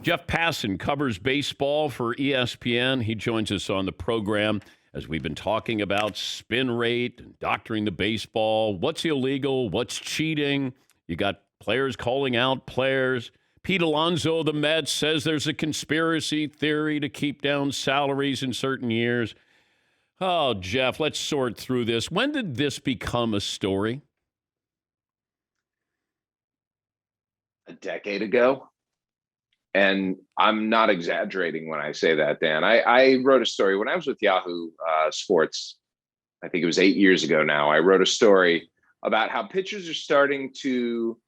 Jeff Passan covers baseball for ESPN. He joins us on the program as we've been talking about spin rate and doctoring the baseball. What's illegal? What's cheating? You got players calling out players. Pete Alonso of the Mets says there's a conspiracy theory to keep down salaries in certain years. Oh, Jeff, let's sort through this. When did this become a story? A decade ago. And I'm not exaggerating when I say that, Dan. I wrote a story when I was with Yahoo Sports. I think it was 8 years ago now. I wrote a story about how pitchers are starting to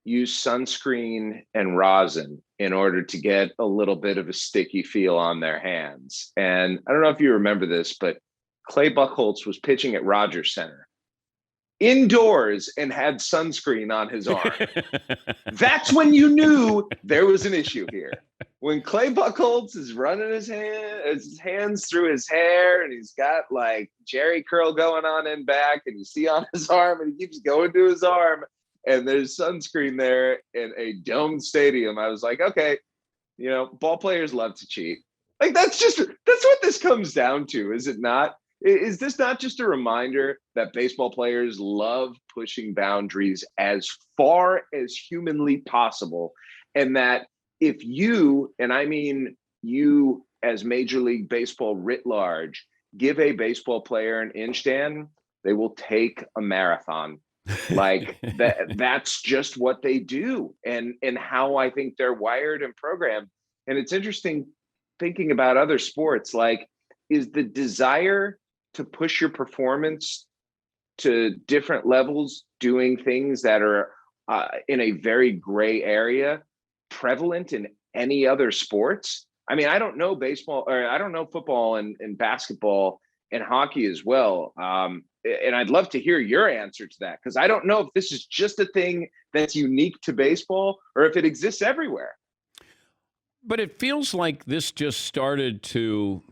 use sunscreen and rosin in order to get a little bit of a sticky feel on their hands. And I don't know if you remember this, but Clay Buchholz was pitching at Rogers Center indoors and had sunscreen on his arm. That's when you knew there was an issue here. When Clay Buchholz is running his hands through his hair and he's got like Jerry curl going on in back and you see on his arm and he keeps going to his arm and there's sunscreen there in a domed stadium, I was like, okay, ball players love to cheat. Like that's what this comes down to, is it not? Is this not just a reminder that baseball players love pushing boundaries as far as humanly possible? And that if you, and I mean you as Major League Baseball writ large, give a baseball player an inch, Dan, they will take a marathon. Like that's just what they do, and how I think they're wired and programmed. And it's interesting thinking about other sports, like, is the desire to push your performance to different levels, doing things that are in a very gray area, prevalent in any other sports? I mean, I don't know baseball, or I don't know football and basketball and hockey as well. And I'd love to hear your answer to that, because I don't know if this is just a thing that's unique to baseball or if it exists everywhere. But it feels like this just started to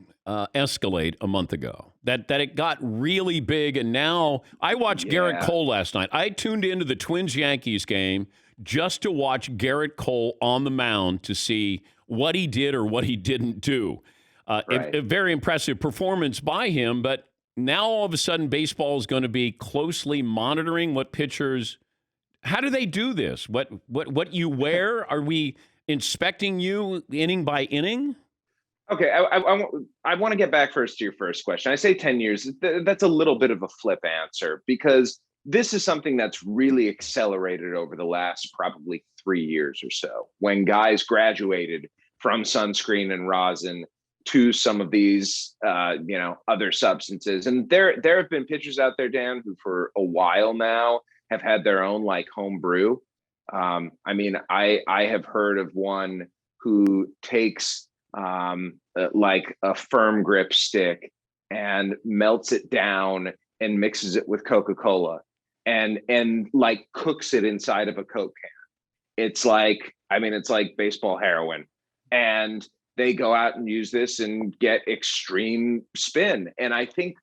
escalate a month ago, that it got really big. And now I watched Garrett Cole last night. I tuned into the Twins-Yankees game just to watch Garrett Cole on the mound to see what he did or what he didn't do. Right. A very impressive performance by him. But now all of a sudden baseball is going to be closely monitoring what pitchers, how do they do this? What you wear? Are we inspecting you inning by inning? Okay, I want to get back first to your first question. I say 10 years. That's a little bit of a flip answer, because this is something that's really accelerated over the last probably 3 years or so, when guys graduated from sunscreen and rosin to some of these, other substances. And there have been pitchers out there, Dan, who for a while now have had their own like home brew. I mean, I have heard of one who takes like a firm grip stick and melts it down and mixes it with Coca-Cola and like cooks it inside of a Coke can. It's like baseball heroin. And they go out and use this and get extreme spin. And I think,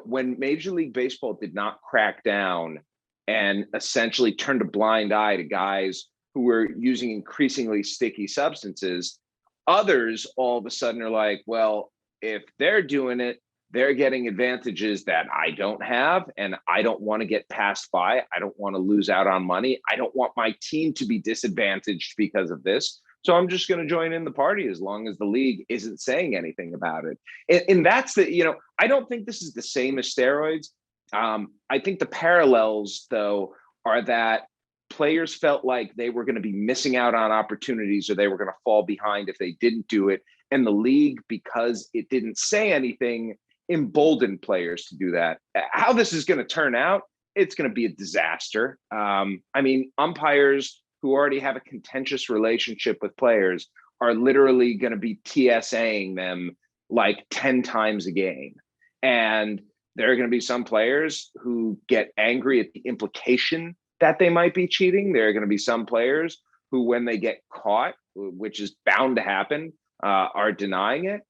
when Major League Baseball did not crack down and essentially turned a blind eye to guys who were using increasingly sticky substances, others all of a sudden are like, well, if they're doing it, they're getting advantages that I don't have, and I don't want to get passed by. I don't want to lose out on money. I don't want my team to be disadvantaged because of this. So I'm just going to join in the party as long as the league isn't saying anything about it. And that's I don't think this is the same as steroids. I think the parallels, though, are that players felt like they were going to be missing out on opportunities, or they were going to fall behind if they didn't do it. And the league, because it didn't say anything, emboldened players to do that. How this is going to turn out, it's going to be a disaster. I mean, umpires who already have a contentious relationship with players are literally going to be TSAing them like 10 times a game. And there are going to be some players who get angry at the implication that they might be cheating. There are going to be some players who, when they get caught, which is bound to happen, are denying it.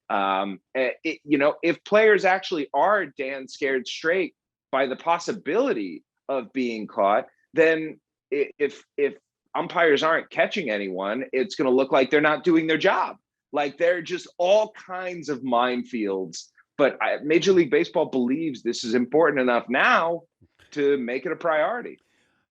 If players actually are, Dan, scared straight by the possibility of being caught, then if umpires aren't catching anyone, it's going to look like they're not doing their job. Like they're just all kinds of minefields. But Major League Baseball believes this is important enough now to make it a priority.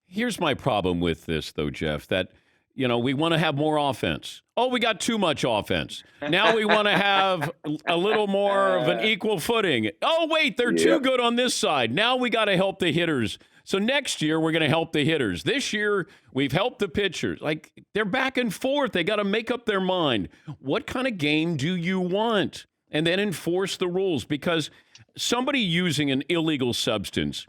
Here's my problem with this, though, Jeff, that, we want to have more offense. Oh, we got too much offense. Now we want to have a little more of an equal footing. Oh, wait, they're too good on this side. Now we got to help the hitters. So next year, we're going to help the hitters. This year, we've helped the pitchers. Like, they're back and forth. They got to make up their mind. What kind of game do you want? And then enforce the rules. Because somebody using an illegal substance,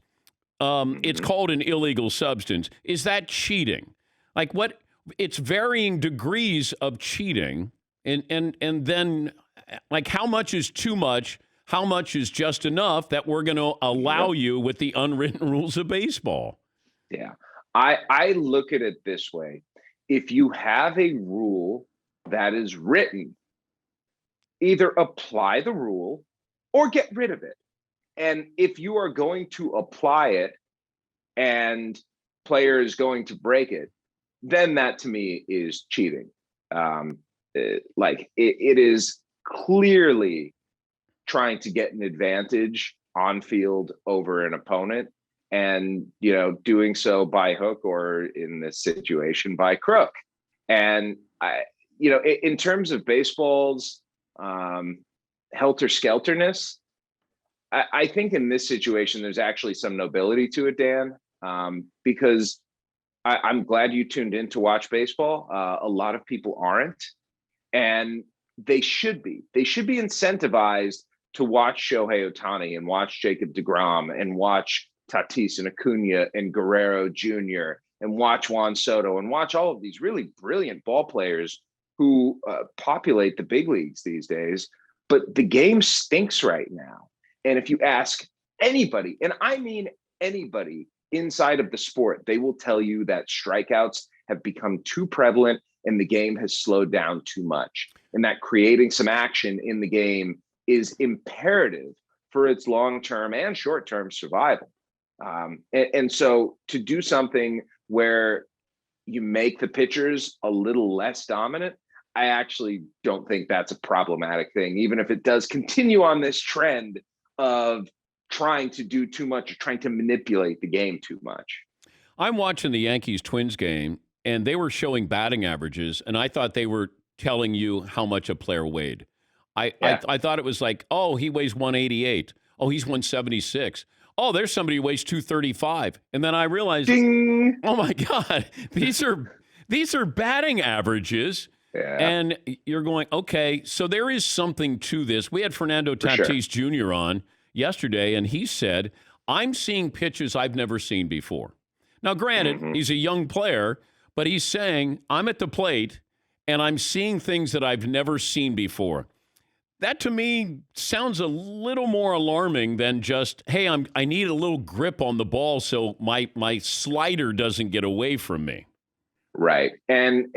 it's called an illegal substance. Is that cheating? Like, what? It's varying degrees of cheating. And then, like, how much is too much? How much is just enough that we're going to allow you with the unwritten rules of baseball? Yeah. I look at it this way. If you have a rule that is written, either apply the rule or get rid of it. And if you are going to apply it and player is going to break it, then that to me is cheating. It is clearly trying to get an advantage on field over an opponent, and doing so by hook, or in this situation by crook. And in terms of baseball's helter-skelterness, I think in this situation there's actually some nobility to it, Dan, because I'm glad you tuned in to watch baseball. A lot of people aren't, and they should be. They should be incentivized to watch Shohei Ohtani and watch Jacob deGrom and watch Tatis and Acuna and Guerrero Jr. and watch Juan Soto and watch all of these really brilliant ball players who populate the big leagues these days. But the game stinks right now. And if you ask anybody, and I mean anybody inside of the sport, they will tell you that strikeouts have become too prevalent and the game has slowed down too much. And that creating some action in the game is imperative for its long-term and short-term survival. And so to do something where you make the pitchers a little less dominant, I actually don't think that's a problematic thing, even if it does continue on this trend of trying to do too much or trying to manipulate the game too much. I'm watching the Yankees-Twins game, and they were showing batting averages, and I thought they were telling you how much a player weighed. I thought it was like, oh, he weighs 188. Oh, he's 176. Oh, there's somebody who weighs 235. And then I realized, Ding! Oh my God, these are batting averages. Yeah. And you're going, okay, so there is something to this. We had Fernando Tatis Jr. on yesterday, and he said, I'm seeing pitches I've never seen before. Now, granted, he's a young player, but he's saying, I'm at the plate, and I'm seeing things that I've never seen before. That, to me, sounds a little more alarming than just, hey, I need a little grip on the ball so my slider doesn't get away from me. Right. And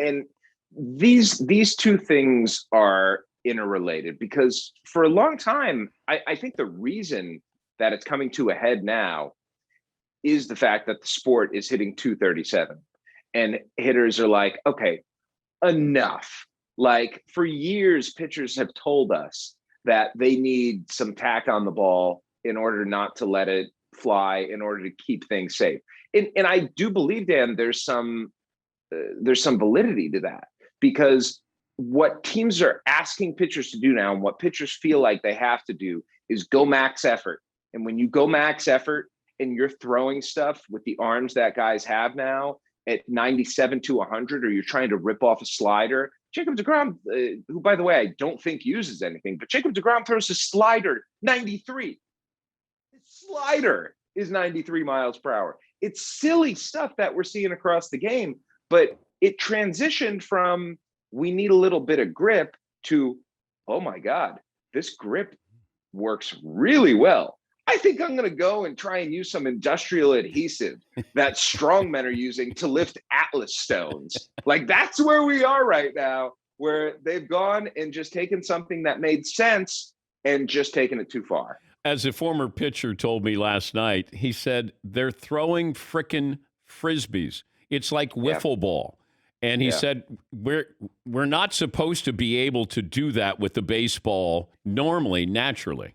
these two things are interrelated, because for a long time, I think the reason that it's coming to a head now is the fact that the sport is hitting 237. And hitters are like, okay, enough. Like, for years, pitchers have told us that they need some tack on the ball in order not to let it fly, in order to keep things safe. And I do believe, Dan, there's some validity to that, because what teams are asking pitchers to do now, and what pitchers feel like they have to do, is go max effort. And when you go max effort and you're throwing stuff with the arms that guys have now at 97 to 100, or you're trying to rip off a slider. Jacob deGrom, who, by the way, I don't think uses anything, but Jacob deGrom throws a slider 93. His slider is 93 miles per hour. It's silly stuff that we're seeing across the game, but it transitioned from, we need a little bit of grip, to, oh my God, this grip works really well. I think I'm going to go and try and use some industrial adhesive that strongmen are using to lift Atlas stones. Like, that's where we are right now, where they've gone and just taken something that made sense and just taken it too far. As a former pitcher told me last night, he said, they're throwing frickin' Frisbees. It's like wiffle ball. And he Yeah. said, we're not supposed to be able to do that with the baseball normally, naturally.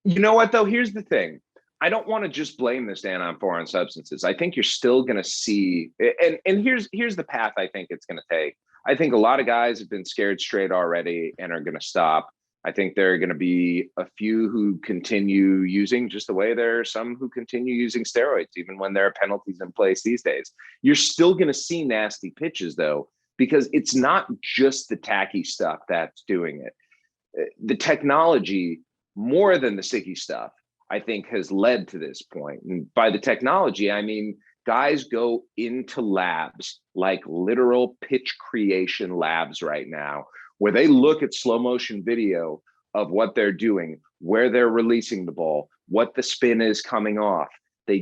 You know what, though? Here's the thing. I don't want to just blame this, Dan, on foreign substances. I think you're still going to see, and here's the path I think it's going to take. I think a lot of guys have been scared straight already and are going to stop. I think there are going to be a few who continue using, just the way there are some who continue using steroids, even when there are penalties in place these days. You're still going to see nasty pitches, though, because it's not just the tacky stuff that's doing it. The technology, more than the sticky stuff, I think has led to this point. And by the technology, I mean guys go into labs, like literal pitch creation labs right now, where they look at slow motion video of what they're doing, where they're releasing the ball, what the spin is coming off. They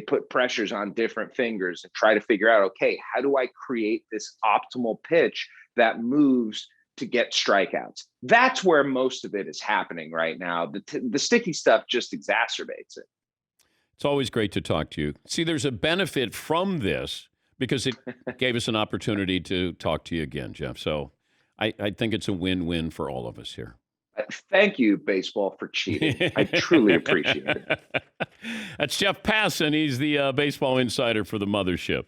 put pressures on different fingers and try to figure out, okay, how do I create this optimal pitch that moves to get strikeouts? That's where most of it is happening right now. The sticky stuff just exacerbates it. It's always great to talk to you. See, there's a benefit from this because it gave us an opportunity to talk to you again, Jeff. So I think it's a win-win for all of us here. Thank you, baseball, for cheating. I truly appreciate it. That's Jeff Passan. He's the baseball insider for the mothership.